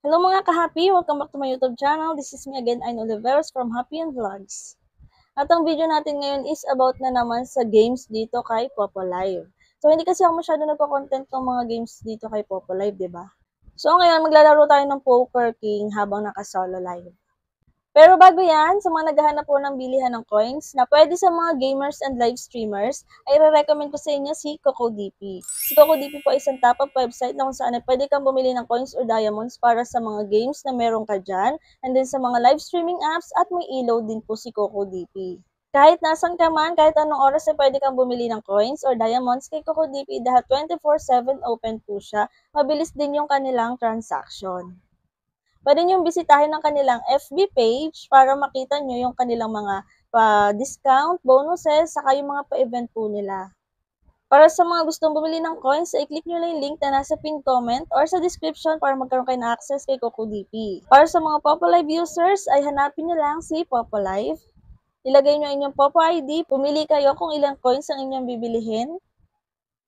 Hello mga ka-happy! Welcome back to my YouTube channel. This is me again, Ain Oliveros from Happy and Vlogs. At ang video natin ngayon is about na naman sa games dito kay Popo Live. So, hindi kasi ako masyado nagko-content ng mga games dito kay Popo Live, di ba? So, ngayon maglalaro tayo ng Poker King habang naka-solo live. Pero bago yan, sa mga naghahanap po ng bilihan ng coins na pwede sa mga gamers and live streamers, ay re-recommend ko sa inyo si CocoDP. Si CocoDP po ay isang top-up website na kung saan ay pwede kang bumili ng coins or diamonds para sa mga games na meron ka dyan, and then sa mga live streaming apps at may ilaw din po si CocoDP. Kahit nasan ka man, kahit anong oras ay pwede kang bumili ng coins or diamonds kay CocoDP dahil 24/7 open po siya, mabilis din yung kanilang transaction. Pwede niyong bisitahin ang kanilang FB page para makita niyo yung kanilang mga discount, bonuses, saka yung mga pa-event po nila. Para sa mga gustong bumili ng coins, i-click nyo lang yung link na nasa pinned comment or sa description para magkaroon kayo ng access kay CocoDP. Para sa mga Popo Live users, ay hanapin nyo lang si Popo Live. Ilagay nyo inyong Popo ID, pumili kayo kung ilang coins ang inyong bibilihin.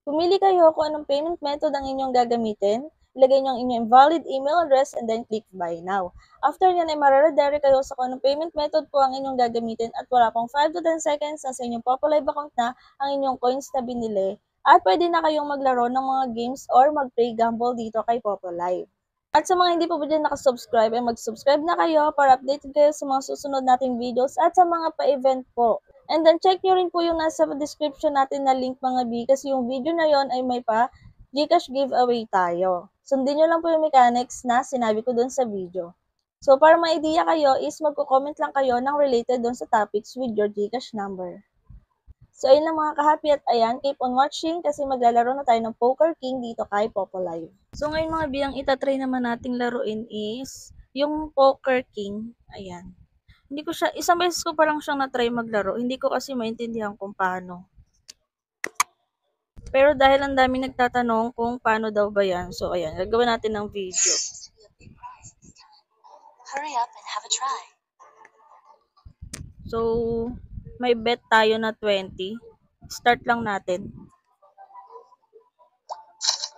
Pumili kayo kung anong payment method ang inyong gagamitin. Ilagay nyo ang inyong valid email address and then click buy now. After nyan ay mararedirect kayo sa kung anong payment method po ang inyong gagamitin at wala pong 5 to 10 seconds na sa inyong Popo Live account na ang inyong coins na binili at pwede na kayong maglaro ng mga games or mag-play gamble dito kay Popo Live. At sa mga hindi pa po dyan nakasubscribe, ay mag-subscribe na kayo para updated kayo sa mga susunod nating videos at sa mga pa-event po. And then check nyo rin po yung nasa description natin na link mga B kasi yung video na yon ay may pa Gcash giveaway tayo. Sundin nyo lang po yung mechanics na sinabi ko dun sa video. So para ma-idea kayo is magko-comment lang kayo ng related dun sa topics with your Gcash number. So ayun lang mga ka-happy at ayan, keep on watching kasi maglalaro na tayo ng Poker King dito kay Popo Live. So ngayon mga B, ang itatry naman nating laruin is yung Poker King. Ayan. Hindi ko siya, isang beses ko pa lang siyang na-try maglaro. Hindi ko kasi maintindihan kung paano. Pero dahil ang dami nagtatanong kung paano daw ba yan, so ayan, gagawin natin ng video. Hurry up and have a try. So, may bet tayo na 20. Start lang natin.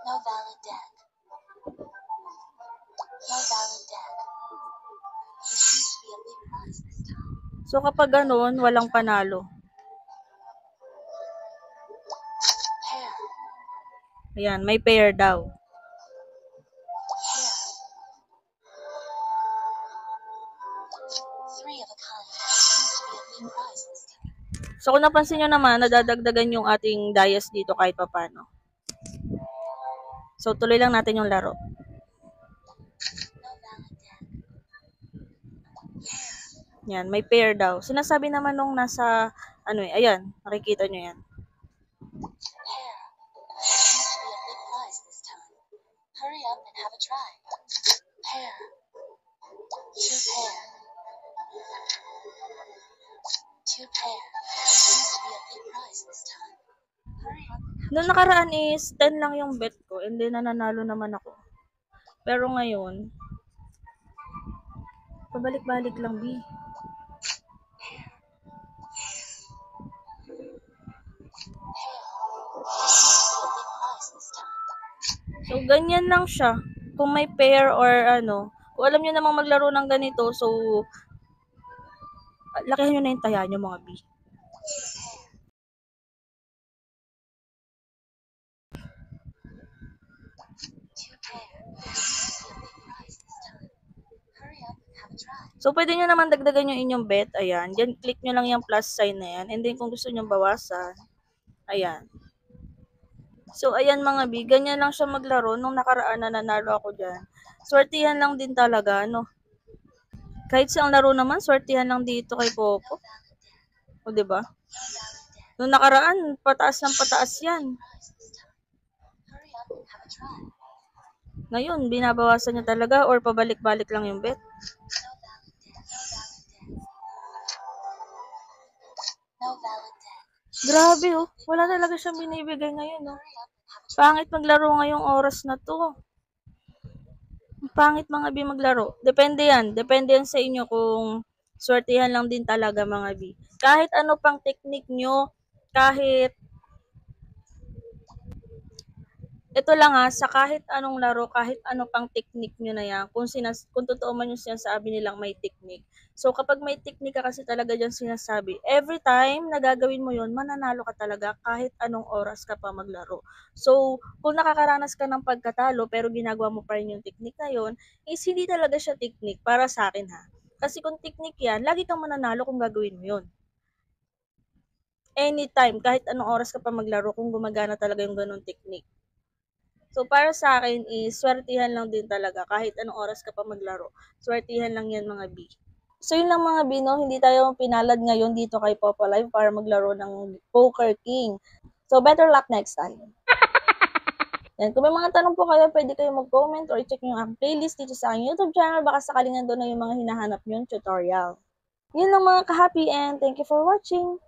No valid deck. No valid deck. There seems to be a big prize this time. So, kapag ganun, walang panalo. Pair. Ayan, may pair daw. Pair. Three of a kind. There seems to be a big prize this time. So, kung napansin nyo naman, nadadagdagan yung ating dias dito kahit papano. So, tuloy lang natin yung laro. No valid deck. Pair. Yan, may pair daw. Sinasabi naman nung nasa, ayan, nakikita nyo yan. Pair. There seems to be a big prize this time. Hurry up and have a try. Pair. Two pair. Two pair. There seems to be a big prize this time. Hurry up and have a Noong nakaraan is 10 lang yung bet ko and then nananalo naman ako. Pero ngayon, pabalik-balik lang, B. So, ganyan lang siya. Kung may pair or kung alam nyo namang maglaro ng ganito, so, lakihan nyo na yung taya nyo mga B. So, pwede nyo naman dagdagan yung inyong bet. Ayan. Diyan, click nyo lang yung plus sign na yan. And then, kung gusto nyo bawasan, ayan. So, ayan mga B, ganyan lang siya maglaro. Nung nakaraan na nanalo ako dyan. Swertihan lang din talaga, no? Kahit sa ang laro naman, swertihan lang dito kay Popo. O, diba? Nung nakaraan, pataas ng pataas yan. Ngayon, binabawasan niya talaga or pabalik-balik lang yung bet. Grabe oh, wala talaga siyang binibigay ngayon oh. Pangit maglaro ngayong oras na to. Pangit mga B maglaro. Depende yan sa inyo kung swertihan lang din talaga mga B. Kahit ano pang technique nyo, kahit Ito lang ha, sa kahit anong laro, kahit ano pang technique nyo na yan, kung totoo man yung sinasabi nilang may technique. So, kapag may technique ka kasi talaga dyan sinasabi, every time na gagawin mo yun, mananalo ka talaga kahit anong oras ka pa maglaro. So, kung nakakaranas ka ng pagkatalo, pero ginagawa mo pa rin yung technique na yun, is hindi talaga siya technique para sa akin ha. Kasi kung technique yan, lagi kang mananalo kung gagawin mo yun. Anytime, kahit anong oras ka pa maglaro kung gumagana talaga yung ganong technique. So, para sa akin is, swertihan lang din talaga kahit anong oras ka pa maglaro. Swertihan lang yan mga B. So, yun lang mga B, no? Hindi tayo pinalad ngayon dito kay Popo Live para maglaro ng Poker King. So, better luck next time. Yan. Kung may mga tanong po kayo, pwede kayo mag-comment or i-check nyo ang playlist dito sa aking YouTube channel. Baka sakaling nandun na yung mga hinahanap nyo tutorial. Yun lang mga ka-happy and thank you for watching.